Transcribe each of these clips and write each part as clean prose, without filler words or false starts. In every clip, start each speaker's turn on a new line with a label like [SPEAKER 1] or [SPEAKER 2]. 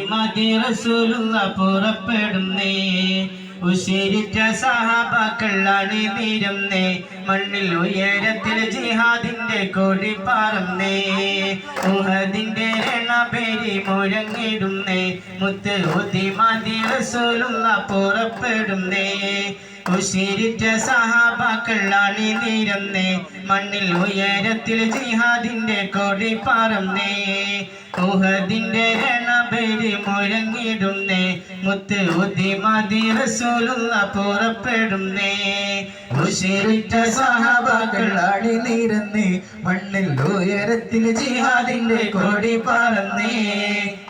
[SPEAKER 1] മതി റസൂലുള്ള പുറപ്പെടുന്നേ ഉശിരിറ്റ സഹാബാക്കൾ അണിനിരന്നേ മണ്ണിൽ ഉയരത്തിൽ ജിഹാദിന്റെ കൊടി പറന്നേ ഉഹദിന്റെ രണപേരി മുഴങ്ങിടുന്നേ മുത്ത് ഉതി മതി റസൂലുള്ള പുറപ്പെടുന്നേ ഉശിരിറ്റ സഹാബാക്കൾ അണിനിരന്നേ മണ്ണിൽ ഉയരത്തിൽ ജിഹാദിന്റെ കൊടി പറന്നേ ഉഹദിന്റെ രണപേരി മുഴങ്ങിടുന്നേ മുത്ത് ഉതി മതി റസൂലുള്ള പുറപ്പെടുന്നേ ഉശിരിറ്റ സഹാബാക്കൾ അണിനിരന്നേ മണ്ണിൽ ഉയരത്തിൽ ജിഹാദിന്റെ കൊടി പറന്നേ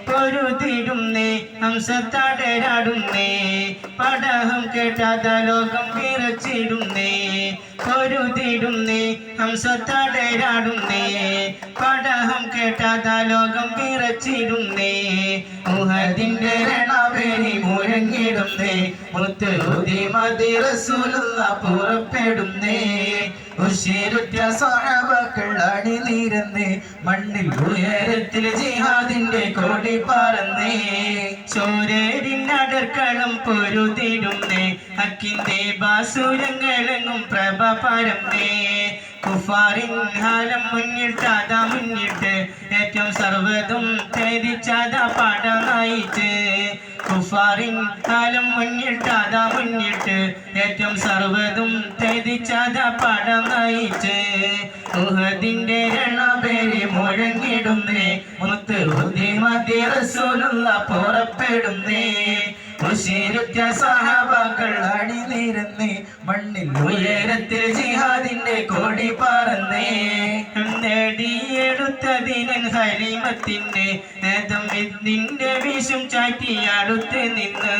[SPEAKER 1] പൊരുതിടുന്നേ ഹംസത്തടരാടുന്നേ പടഹം കേട്ടാത ലോകം വിറച്ചിടുന്നേ പൊരുതിടുന്നേ ഹംസത്തടരാടുന്നേ പടഹം കേട്ടാത ലോകം വിറച്ചിടുന്നേ ഉഹദിന്റെ രണപേരി മുഴങ്ങിടുന്നേ മുത്ത് ഉതി മതി റസൂലുള്ള പുറപ്പെടുന്നേ ഉശിരുറ്റ സഹാബാക്കൾ അണിനിരന്നേ മണ്ണിൽ ഉയരത്തിൽ ജിഹാദിന്റെ കൊടി പറന്നേ ചോരേരിനടർക്കളം പൊരുതിടുന്നേ ഹക്കിന്റെ ബാസുരങ്ങളെങ്ങും പ്രഭ പരന്നേ കുഫാറിൻ ഹാലം മുന്നിട്ടാതാ മുന്നിട്ട് ഏറ്റവും സർവ്വതും ഛേദിച്ചാതാ പാട നയിച്ച് കുഫാറിൻ കാലം മുന്നിട്ടാതാ മുന്നിട്ട് ഏറ്റവും സർവ്വതും ഛേദിച്ചാതാ പാട നയിച്ച് ഉഹദിന്റെ രണപേരി മുഴങ്ങിടുന്നേ മുത്ത് ഉതി മതി റസൂലുള്ള പുറപ്പെടുന്നേ ഉശിരുറ്റ സഹാബാക്കൾ അണിനിരന്നേ മണ്ണിൽ ഉയരത്തിൽ ജിഹാദിന്റെ കൊടി പറന്നേ നേടിയെടുത്തതിനൻ ഹലീമത്തിന്റെ നേതം ഇതിന്റെ വിഷം ചാറ്റി അടുത്ത് നിന്ന്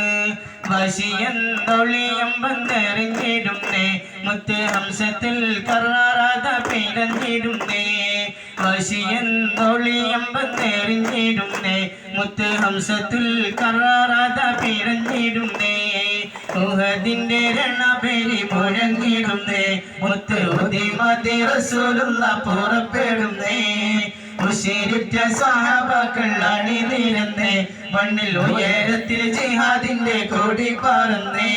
[SPEAKER 1] വശിയെന്നൊളിയം വന്നെറിഞ്ഞിടുന്നേ മുത്ത് ഹംസത്തിൽ കറാറാത പിടഞ്ഞിടുന്നേ വശിയെന്നൊളിയം വന്നെറിഞ്ഞിടുന്നേ മുത്ത് ഹംസത്തിൽ കറാറാത പിടഞ്ഞിടുന്നേ ഉഹദിന്റെ രണപേരി മുഴങ്ങിടുന്നേ മുത്ത് ഉതി മതി റസൂലുള്ള പുറപ്പെടുന്നേ ഉശിരിറ്റ സഹാബാക്കൾ അണിനിരന്നേ മണ്ണിൽ ഉയരത്തിൽ ജിഹാദിന്റെ കൊടി പറന്നേ